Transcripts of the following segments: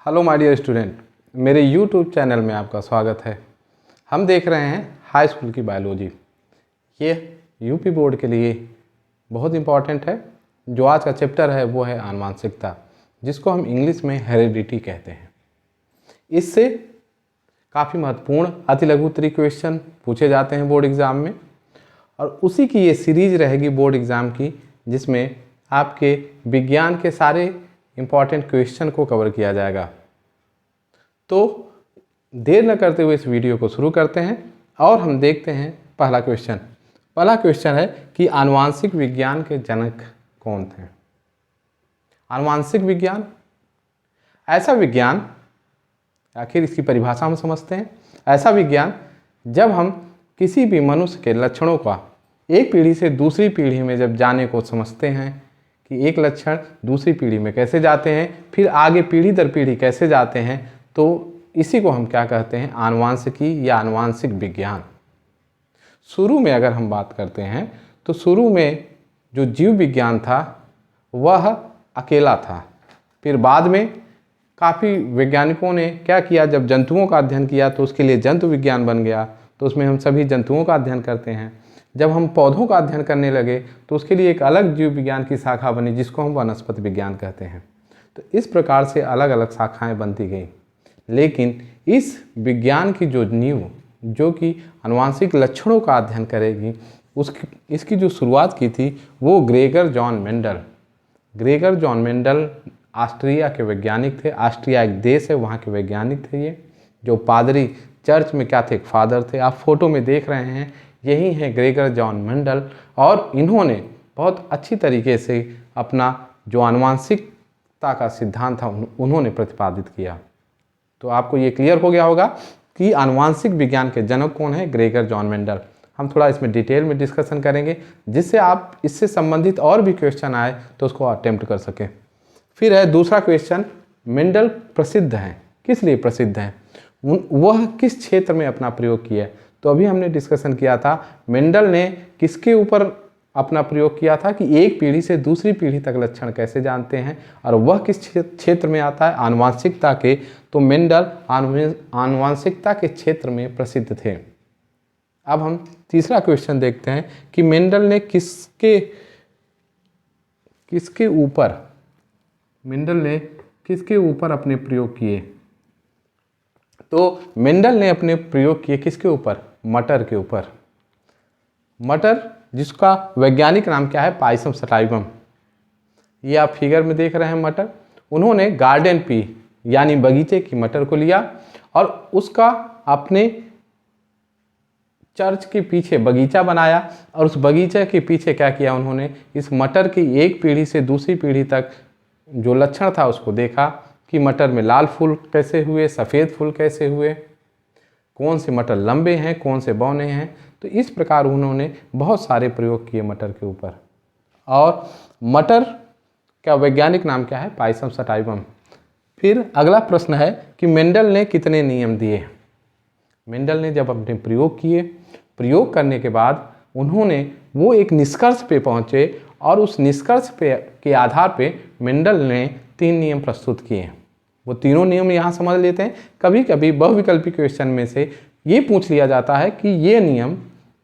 Hello my dear student, मेरे YouTube channel में आपका स्वागत है। हम देख रहे हैं हाई स्कूल की बायोलॉजी। ये यूपी बोर्ड के लिए बहुत इम्पॉर्टेंट है। जो आज का चैप्टर है वो है आनुवांशिकता, जिसको हम इंग्लिश में हेरिडिटी कहते हैं। इससे काफ़ी महत्वपूर्ण अति लघु उत्तरीय क्वेश्चन पूछे जाते हैं बोर्ड एग्ज़ाम में, और उसी की ये सीरीज रहेगी बोर्ड एग्ज़ाम की, जिसमें आपके विज्ञान के सारे इम्पॉर्टेंट क्वेश्चन को कवर किया जाएगा। तो देर न करते हुए इस वीडियो को शुरू करते हैं और हम देखते हैं पहला क्वेश्चन। पहला क्वेश्चन है कि आनुवांशिक विज्ञान के जनक कौन थे। आनुवांशिक विज्ञान ऐसा विज्ञान, आखिर इसकी परिभाषा हम समझते हैं। ऐसा विज्ञान जब हम किसी भी मनुष्य के लक्षणों का एक पीढ़ी से दूसरी पीढ़ी में जब जाने को समझते हैं कि एक लक्षण दूसरी पीढ़ी में कैसे जाते हैं, फिर आगे पीढ़ी दर पीढ़ी कैसे जाते हैं, तो इसी को हम क्या कहते हैं, आनुवांशिकी या आनुवांशिक विज्ञान। शुरू में अगर हम बात करते हैं तो शुरू में जो जीव विज्ञान था वह अकेला था। फिर बाद में काफ़ी वैज्ञानिकों ने क्या किया, जब जंतुओं का अध्ययन किया तो उसके लिए जंतु विज्ञान बन गया, तो उसमें हम सभी जंतुओं का अध्ययन करते हैं। जब हम पौधों का अध्ययन करने लगे तो उसके लिए एक अलग जीव विज्ञान की शाखा बनी, जिसको हम वनस्पति विज्ञान कहते हैं। तो इस प्रकार से अलग अलग शाखाएं बनती गई। लेकिन इस विज्ञान की जो नींव, जो कि आनुवांशिक लक्षणों का अध्ययन करेगी, इसकी जो शुरुआत की थी वो ग्रेगर जॉन मेंडल ऑस्ट्रिया के वैज्ञानिक थे। ऑस्ट्रिया एक देश है, वहाँ के वैज्ञानिक थे ये, जो पादरी चर्च में क्या थे, एक फादर थे। आप फोटो में देख रहे हैं, यही है ग्रेगर जॉन मेंडल। और इन्होंने बहुत अच्छी तरीके से अपना जो आनुवांशिकता का सिद्धांत था उन्होंने प्रतिपादित किया। तो आपको ये क्लियर हो गया होगा कि आनुवांशिक विज्ञान के जनक कौन है, ग्रेगर जॉन मेंडल। हम थोड़ा इसमें डिटेल में डिस्कशन करेंगे, जिससे आप इससे संबंधित और भी क्वेश्चन आए तो उसको अटेम्प्ट कर सकें। फिर है दूसरा क्वेश्चन, मेंडल प्रसिद्ध हैं, किस लिए प्रसिद्ध हैं, वह किस क्षेत्र में अपना प्रयोग किया। तो अभी हमने डिस्कशन किया था मेंडल ने किसके ऊपर अपना प्रयोग किया था कि एक पीढ़ी से दूसरी पीढ़ी तक लक्षण कैसे जानते हैं, और वह किस क्षेत्र में आता है, आनुवांशिकता के। तो मेंडल आनुवांशिकता के क्षेत्र में प्रसिद्ध थे। अब हम तीसरा क्वेश्चन देखते हैं कि मेंडल ने किसके ऊपर अपने प्रयोग किए। तो मेंडल ने अपने प्रयोग किए किसके ऊपर, मटर के ऊपर। मटर जिसका वैज्ञानिक नाम क्या है, पाइसम सटाइवम। ये आप फिगर में देख रहे हैं मटर। उन्होंने गार्डन पी यानी बगीचे की मटर को लिया और उसका अपने चर्च के पीछे बगीचा बनाया, और उस बगीचे के पीछे क्या किया, उन्होंने इस मटर की एक पीढ़ी से दूसरी पीढ़ी तक जो लक्षण था उसको देखा कि मटर में लाल फूल कैसे हुए, सफ़ेद फूल कैसे हुए, कौन से मटर लंबे हैं, कौन से बौने हैं। तो इस प्रकार उन्होंने बहुत सारे प्रयोग किए मटर के ऊपर। और मटर का वैज्ञानिक नाम क्या है, पाइसम सटाइवम। फिर अगला प्रश्न है कि मेंडल ने कितने नियम दिए। मेंडल ने जब अपने प्रयोग किए, प्रयोग करने के बाद उन्होंने वो एक निष्कर्ष पे पहुँचे, और उस निष्कर्ष के आधार पे मेंडल ने 3 नियम प्रस्तुत किए। वो तीनों नियम यहाँ समझ लेते हैं। कभी कभी बहुविकल्पी क्वेश्चन में से ये पूछ लिया जाता है कि ये नियम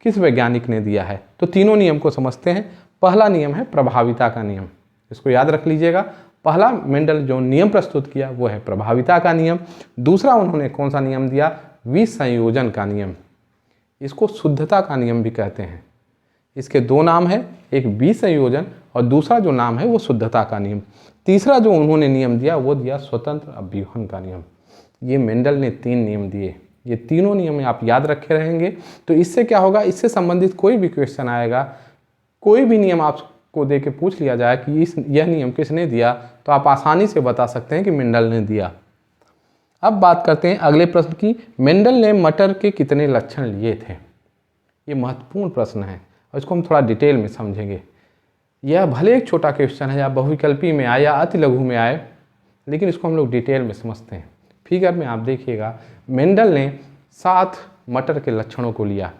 किस वैज्ञानिक ने दिया है। तो तीनों नियम को समझते हैं। पहला नियम है प्रभाविता का नियम, इसको याद रख लीजिएगा। पहला मेंडल जो नियम प्रस्तुत किया वो है प्रभाविता का नियम। दूसरा उन्होंने कौन सा नियम दिया, विसंयोजन का नियम। इसको शुद्धता का नियम भी कहते हैं। इसके 2 नाम है, एक विसंयोजन और दूसरा जो नाम है वो शुद्धता का नियम। तीसरा जो उन्होंने नियम दिया वो दिया स्वतंत्र अभ्यूहन का नियम। ये मेंडल ने 3 नियम दिए। ये तीनों नियम आप याद रखे रहेंगे तो इससे क्या होगा, इससे संबंधित कोई भी क्वेश्चन आएगा, कोई भी नियम आपको दे के पूछ लिया जाए कि यह नियम किसने दिया, तो आप आसानी से बता सकते हैं कि मेंडल ने दिया। अब बात करते हैं अगले प्रश्न की, मेंडल ने मटर के कितने लक्षण लिए थे। ये महत्वपूर्ण प्रश्न है और इसको हम थोड़ा डिटेल में समझेंगे। यह भले एक छोटा क्वेश्चन है, या बहुविकल्पी में आए या अति लघु में आए, लेकिन इसको हम लोग डिटेल में समझते हैं। फिगर में आप देखिएगा, मेंडल ने 7 मटर के लक्षणों को लिया,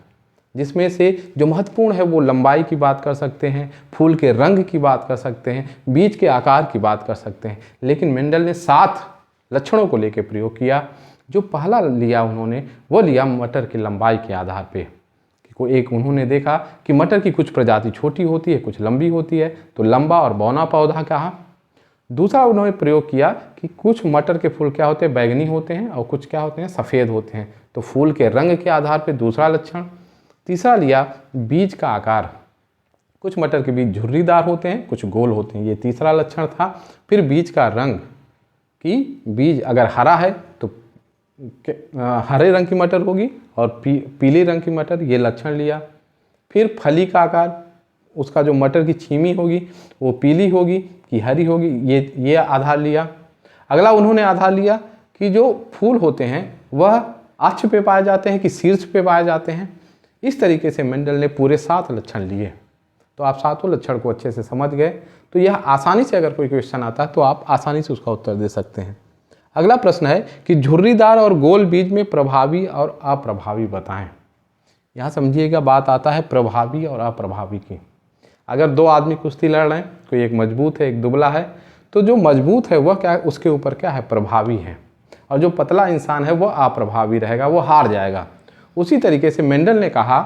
जिसमें से जो महत्वपूर्ण है वो लंबाई की बात कर सकते हैं, फूल के रंग की बात कर सकते हैं, बीज के आकार की बात कर सकते हैं। लेकिन मेंडल ने 7 लक्षणों को लेकर प्रयोग किया। जो पहला लिया उन्होंने वो लिया मटर की लंबाई के आधार पे। एक उन्होंने देखा कि मटर की कुछ प्रजाति छोटी होती है, कुछ लंबी होती है, तो लंबा और बौना पौधा कहा। दूसरा उन्होंने प्रयोग किया कि कुछ मटर के फूल क्या होते हैं, बैंगनी होते हैं, और कुछ क्या होते हैं, सफ़ेद होते हैं, तो फूल के रंग के आधार पे दूसरा लक्षण। तीसरा लिया बीज का आकार, कुछ मटर के बीज झुर्रीदार होते हैं, कुछ गोल होते हैं, ये तीसरा लक्षण था। फिर बीज का रंग, कि बीज अगर हरा है तो हरे रंग की मटर होगी और पीले रंग की मटर, ये लक्षण लिया। फिर फली का आकार, उसका जो मटर की छीमी होगी वो पीली होगी कि हरी होगी, ये आधार लिया। अगला उन्होंने आधार लिया कि जो फूल होते हैं वह अक्ष पे पाए जाते हैं कि शीर्ष पे पाए जाते हैं। इस तरीके से मेंडल ने पूरे 7 लक्षण लिए। तो आप 7 लक्षण को अच्छे से समझ गए, तो यह आसानी से अगर कोई क्वेश्चन आता है तो आप आसानी से उसका उत्तर दे सकते हैं। अगला प्रश्न है कि झुर्रीदार और गोल बीज में प्रभावी और अप्रभावी बताएं। यहाँ समझिएगा, बात आता है प्रभावी और अप्रभावी की। अगर 2 आदमी कुश्ती लड़ रहे हैं, कोई एक मजबूत है एक दुबला है, तो जो मजबूत है वह क्या है, उसके ऊपर क्या है, प्रभावी है, और जो पतला इंसान है वह अप्रभावी रहेगा, वो हार जाएगा। उसी तरीके से मेंडल ने कहा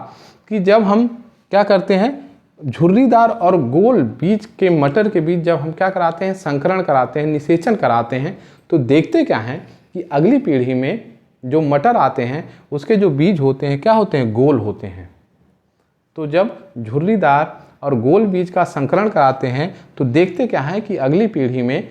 कि जब हम क्या करते हैं, झुर्रीदार और गोल बीज के मटर के बीच जब हम क्या कराते हैं, संकरण कराते हैं, निषेचन कराते हैं, तो देखते क्या हैं कि अगली पीढ़ी में जो मटर आते हैं उसके जो बीज होते हैं क्या होते हैं, गोल होते हैं। तो जब झुर्रीदार और गोल बीज का संकरण कराते हैं तो देखते क्या है कि अगली पीढ़ी में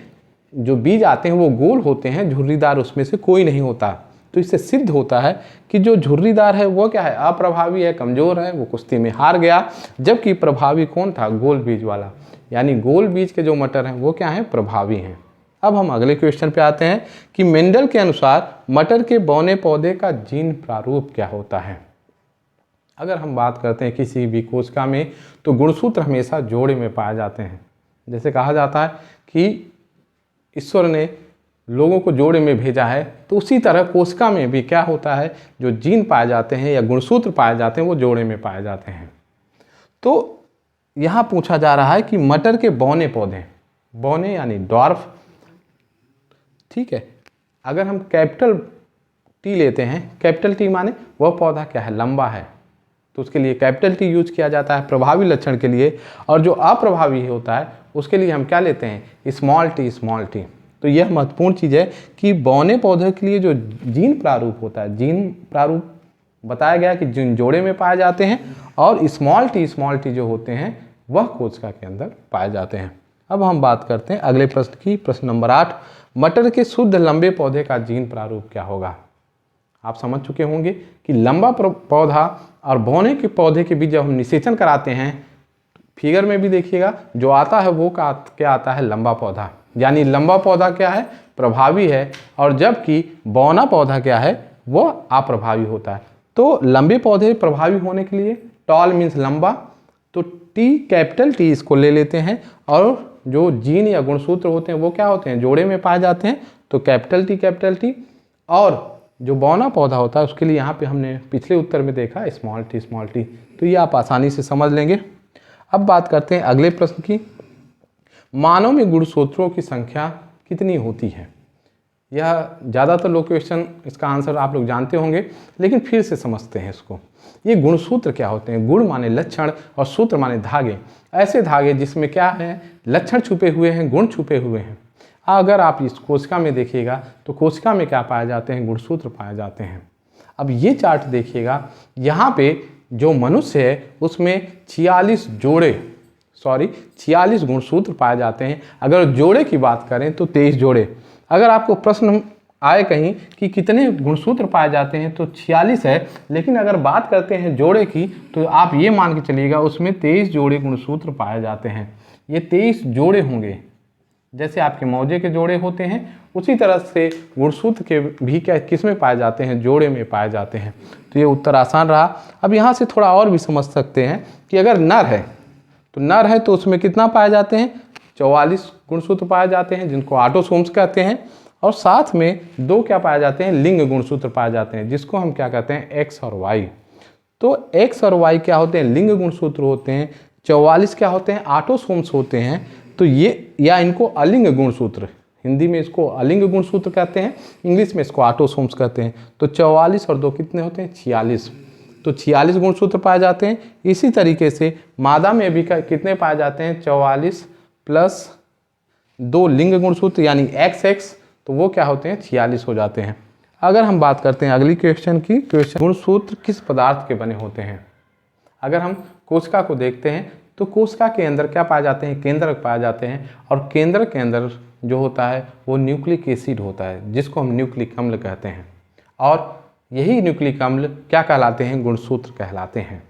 जो बीज आते हैं वो गोल होते हैं, झुर्रीदार उसमें से कोई नहीं होता। तो इससे सिद्ध होता है कि जो झुर्रीदार है वो क्या है, अप्रभावी है, कमज़ोर है, वो कुश्ती में हार गया। जबकि प्रभावी कौन था, गोल बीज वाला, यानी गोल बीज के जो मटर हैं वो क्या हैं, प्रभावी हैं। अब हम अगले क्वेश्चन पे आते हैं कि मेंडल के अनुसार मटर के बौने पौधे का जीन प्रारूप क्या होता है। अगर हम बात करते हैं किसी भी कोशिका में, तो गुणसूत्र हमेशा जोड़े में पाए जाते हैं। जैसे कहा जाता है कि ईश्वर ने लोगों को जोड़े में भेजा है, तो उसी तरह कोशिका में भी क्या होता है, जो जीन पाए जाते हैं या गुणसूत्र पाए जाते हैं वो जोड़े में पाए जाते हैं। तो यहाँ पूछा जा रहा है कि मटर के बौने पौधे, बौने यानी ड्वार्फ, ठीक है। अगर हम कैपिटल टी लेते हैं, कैपिटल टी माने वह पौधा क्या है, लंबा है, तो उसके लिए कैपिटल टी यूज किया जाता है प्रभावी लक्षण के लिए। और जो अप्रभावी होता है उसके लिए हम क्या लेते हैं, स्मॉल टी, स्मॉल टी। तो यह महत्वपूर्ण चीज़ है कि बौने पौधे के लिए जो जीन प्रारूप होता है, जीन प्रारूप बताया गया कि जिन जोड़े में पाए जाते हैं, और स्मॉल टी जो होते हैं वह कोशिका के अंदर पाए जाते हैं। अब हम बात करते हैं अगले प्रश्न की, प्रश्न नंबर 8, मटर के शुद्ध लंबे पौधे का जीन प्रारूप क्या होगा। आप समझ चुके होंगे कि लंबा पौधा और बौने के पौधे के बीच जब हम निषेचन कराते हैं, फिगर में भी देखिएगा जो आता है वो क्या आता है, लंबा पौधा, यानी लंबा पौधा क्या है, प्रभावी है, और जबकि बौना पौधा क्या है, वो अप्रभावी होता है। तो लंबे पौधे प्रभावी होने के लिए टॉल मीन्स लंबा, तो टी, कैपिटल टी इसको ले लेते हैं, और जो जीन या गुणसूत्र होते हैं वो क्या होते हैं, जोड़े में पाए जाते हैं, तो कैपिटल टी। और जो बौना पौधा होता है उसके लिए यहाँ पे हमने पिछले उत्तर में देखा स्मॉल टी, तो ये आप आसानी से समझ लेंगे। अब बात करते हैं अगले प्रश्न की, मानव में गुणसूत्रों की संख्या कितनी होती है। यह ज़्यादातर लोग क्वेश्चन, इसका आंसर आप लोग जानते होंगे, लेकिन फिर से समझते हैं इसको। ये गुणसूत्र क्या होते हैं, गुण माने लक्षण और सूत्र माने धागे, ऐसे धागे जिसमें क्या है, लक्षण छुपे हुए हैं, गुण छुपे हुए हैं। अगर आप इस कोशिका में देखिएगा तो कोशिका में क्या पाए जाते हैं, गुणसूत्र पाए जाते हैं। अब ये चार्ट देखिएगा, यहाँ पे जो मनुष्य है उसमें 46 गुणसूत्र पाए जाते हैं। अगर जोड़े की बात करें तो 23 जोड़े। अगर आपको प्रश्न आए कहीं कि कितने गुणसूत्र पाए जाते हैं तो 46 है, लेकिन अगर बात करते हैं जोड़े की तो आप ये मान के चलिएगा उसमें 23 जोड़े गुणसूत्र पाए जाते हैं। ये 23 जोड़े होंगे, जैसे आपके मौजे के जोड़े होते हैं उसी तरह से गुणसूत्र के भी क्या किस में पाए जाते हैं, जोड़े में पाए जाते हैं। तो ये उत्तर आसान रहा। अब यहाँ से थोड़ा और भी समझ सकते हैं कि अगर नर है तो उसमें कितना पाए जाते हैं, 44 गुणसूत्र पाए जाते हैं जिनको ऑटोसोम्स कहते हैं, और साथ में 2 क्या पाए जाते हैं, लिंग गुणसूत्र पाए जाते हैं जिसको हम क्या कहते हैं, एक्स और वाई। तो एक्स और वाई क्या होते हैं, लिंग गुणसूत्र होते हैं, 44 क्या होते हैं, ऑटोसोम्स होते हैं। तो ये, या इनको अलिंग गुणसूत्र हिंदी में इसको अलिंग गुणसूत्र कहते हैं, इंग्लिश में इसको ऑटोसोम्स कहते हैं। तो 44 और 2 कितने होते हैं? 46। तो 46 गुणसूत्र पाए जाते हैं। इसी तरीके से मादा में भी कितने पाए जाते हैं? 44 प्लस 2 लिंग गुणसूत्र यानी XX, तो वो क्या होते हैं? 46 हो जाते हैं। अगर हम बात करते हैं अगली क्वेश्चन की, क्वेश्चन गुणसूत्र किस पदार्थ के बने होते हैं? अगर हम कोशिका को देखते हैं तो कोशिका के अंदर क्या पाए जाते हैं? केंद्रक पाए जाते हैं, और केंद्रक के अंदर जो होता है वो न्यूक्लिक एसिड होता है, जिसको हम न्यूक्लिक अम्ल कहते हैं। और यही न्यूक्लिक अम्ल क्या कहलाते हैं? गुणसूत्र कहलाते हैं।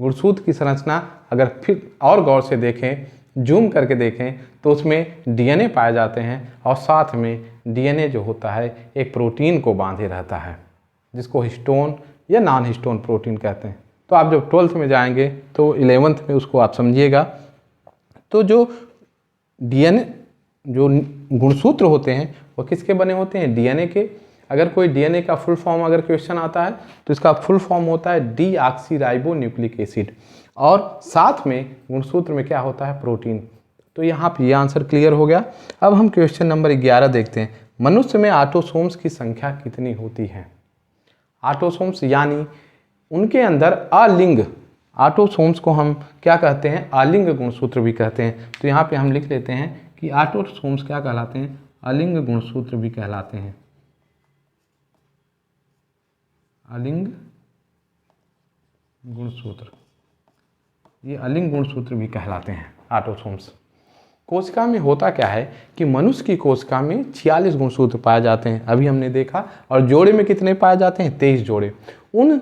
गुणसूत्र की संरचना अगर फिर और गौर से देखें, जूम करके देखें, तो उसमें DNA पाए जाते हैं, और साथ में DNA जो होता है एक प्रोटीन को बांधे रहता है, जिसको हिस्टोन या नॉन हिस्टोन प्रोटीन कहते हैं। तो आप जब 12th में जाएंगे तो 11th में उसको आप समझिएगा। तो जो DNA जो गुणसूत्र होते हैं वो किसके बने होते हैं? DNA के। अगर कोई DNA का फुल फॉर्म अगर क्वेश्चन आता है तो इसका फुल फॉर्म होता है डीऑक्सीराइबोन्यूक्लिक एसिड, और साथ में गुणसूत्र में क्या होता है? प्रोटीन। तो यहाँ पे ये आंसर क्लियर हो गया। अब हम क्वेश्चन नंबर 11 देखते हैं। मनुष्य में ऑटोसोम्स की संख्या कितनी होती है? ऑटोसोम्स यानी उनके अंदर अलिंग, ऑटोसोम्स को हम क्या कहते हैं? अलिंग गुणसूत्र भी कहते हैं। तो यहाँ पे हम लिख लेते हैं कि ऑटोसोम्स क्या कहलाते हैं? अलिंग गुणसूत्र भी कहलाते हैं। अलिंग गुणसूत्र, ये अलिंग गुणसूत्र भी कहलाते हैं ऑटोसोम्स। कोशिका में होता क्या है कि मनुष्य की कोशिका में 46 गुणसूत्र पाए जाते हैं, अभी हमने देखा, और जोड़े में कितने पाए जाते हैं? 23 जोड़े। उन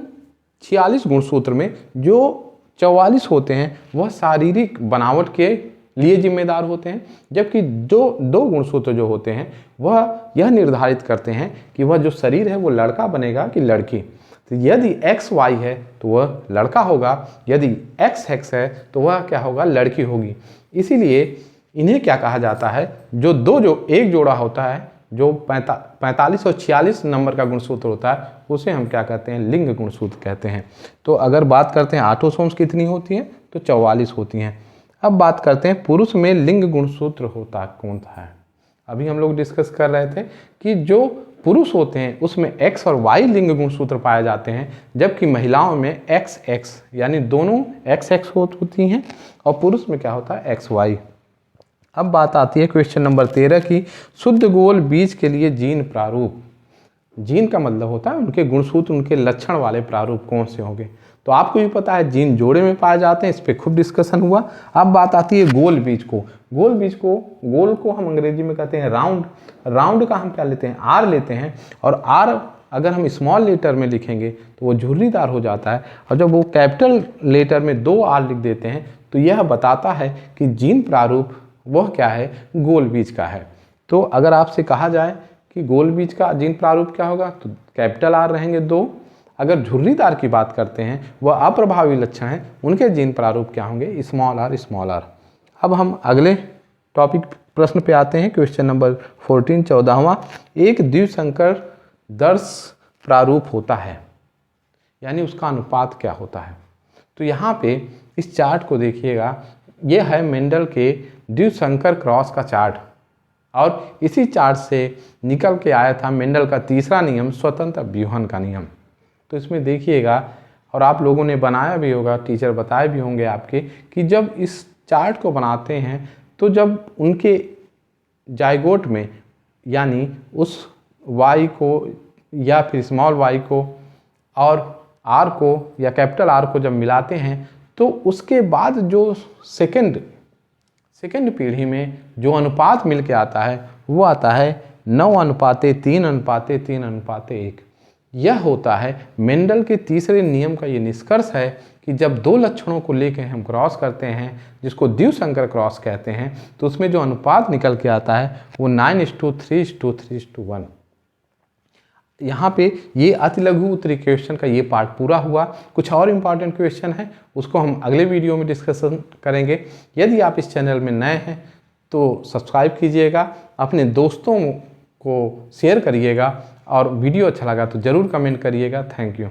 46 गुणसूत्र में जो 44 होते हैं वह शारीरिक बनावट के लिए जिम्मेदार होते हैं, जबकि जो 2 गुणसूत्र जो होते हैं वह यह निर्धारित करते हैं कि वह जो शरीर है वो लड़का बनेगा कि लड़की। तो यदि XY है तो वह लड़का होगा, यदि XX है तो वह क्या होगा? लड़की होगी। इसीलिए इन्हें क्या कहा जाता है? जो एक जोड़ा होता है, जो 45 और 46 नंबर का गुणसूत्र होता है, उसे हम क्या कहते हैं? लिंग गुणसूत्र कहते हैं। तो अगर बात करते हैं ऑटोसोम्स कितनी होती हैं, तो 44 होती हैं। अब बात करते हैं पुरुष में लिंग गुणसूत्र होता कौन सा है? अभी हम लोग डिस्कस कर रहे थे कि जो पुरुष होते हैं उसमें X और Y लिंग गुणसूत्र पाए जाते हैं, जबकि महिलाओं में XX यानी दोनों XX होती हैं, और पुरुष में क्या होता है? XY। अब बात आती है क्वेश्चन नंबर 13 की, शुद्ध गोल बीज के लिए जीन प्रारूप। जीन का मतलब होता है उनके गुणसूत्र, उनके लक्षण वाले प्रारूप कौन से होंगे। तो आपको भी पता है जीन जोड़े में पाए जाते हैं, इस पर खूब डिस्कशन हुआ। अब बात आती है गोल बीज को। गोल को हम अंग्रेजी में कहते हैं राउंड। राउंड का हम क्या लेते हैं? आर लेते हैं, और आर अगर हम स्मॉल लेटर में लिखेंगे तो वो झुर्रीदार हो जाता है, और जब वो कैपिटल लेटर में 2 आर लिख देते हैं तो यह बताता है कि जीन प्रारूप वह क्या है? गोल बीज का है। तो अगर आपसे कहा जाए कि गोल बीज का जीन प्रारूप क्या होगा, तो कैपिटल आर रहेंगे 2। अगर झुर्रीदार की बात करते हैं, वह अप्रभावी लक्षण हैं, उनके जीन प्रारूप क्या होंगे? Small R. अब हम अगले टॉपिक प्रश्न पे आते हैं, क्वेश्चन नंबर 14 14वां। एक द्विसंकर दर्श प्रारूप होता है, यानी उसका अनुपात क्या होता है? तो यहाँ पे इस चार्ट को देखिएगा, यह है मेंडल के द्विसंकर क्रॉस का चार्ट, और इसी चार्ट से निकल के आया था मेंडल का तीसरा नियम, स्वतंत्र व्यूहन का नियम। तो इसमें देखिएगा, और आप लोगों ने बनाया भी होगा, टीचर बताए भी होंगे आपके, कि जब इस चार्ट को बनाते हैं तो जब उनके जाइगोट में, यानी उस y को या फिर स्मॉल y को और r को या कैपिटल R को जब मिलाते हैं, तो उसके बाद जो सेकंड पीढ़ी में जो अनुपात मिल के आता है वो आता है 9:3:3:3:1। यह होता है मेंडल के तीसरे नियम का ये निष्कर्ष है कि जब 2 लक्षणों को लेकर हम क्रॉस करते हैं, जिसको द्विसंकर क्रॉस कहते हैं, तो उसमें जो अनुपात निकल के आता है वो 9:3:3:1। यहाँ पे ये अति लघु उत्तरीय क्वेश्चन का ये पार्ट पूरा हुआ। कुछ और इम्पॉर्टेंट क्वेश्चन है, उसको हम अगले वीडियो में डिस्कशन करेंगे। यदि आप इस चैनल में नए हैं तो सब्सक्राइब कीजिएगा, अपने दोस्तों को शेयर करिएगा, और वीडियो अच्छा लगा तो ज़रूर कमेंट करिएगा। Thank you.